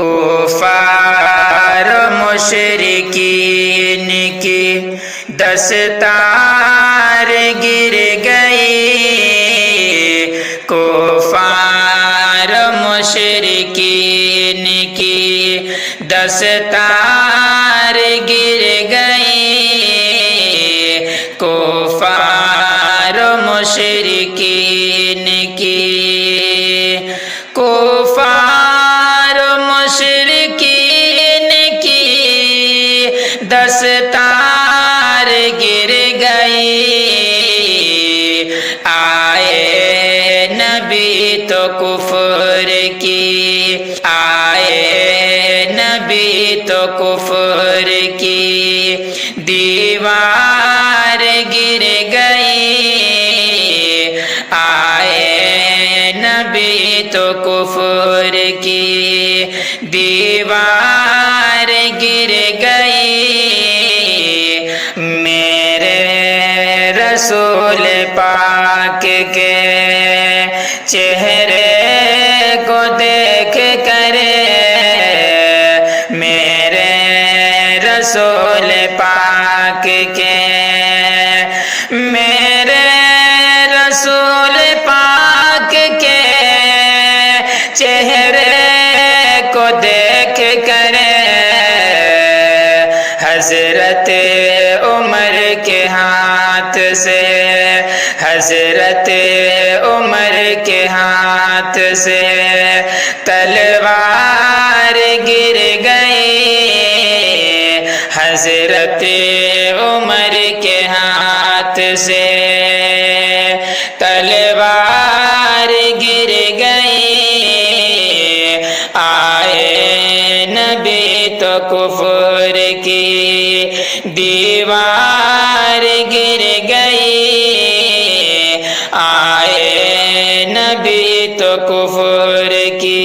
कुफार मुशरिकीन की दस्तार गिर गई, कुफार मुशरिकीन की दस्तार गिर गई, कुफार मुशरिकीन की, कुफार मुशरिकीन की दस्तार गिर गई। आए नबी तो कुफर की, आए नबी तो कुफर की दीवार गिर गई, आए नबी तो कुफर की दीवार गिर गई। मेरे रसूल पाक के चेहरे को देख कर, मेरे रसूल पाक के, मेरे रसूल पाक के चेहरे को देख कर हजरत उमर के हाथ से, हजरत उमर के हाथ से तलवार गिर गई, हजरत उमर के हाथ से तलवार गिर गई। आए नबी तो कुफर की दीवार गिर गई, आए नबी तो कुफर की।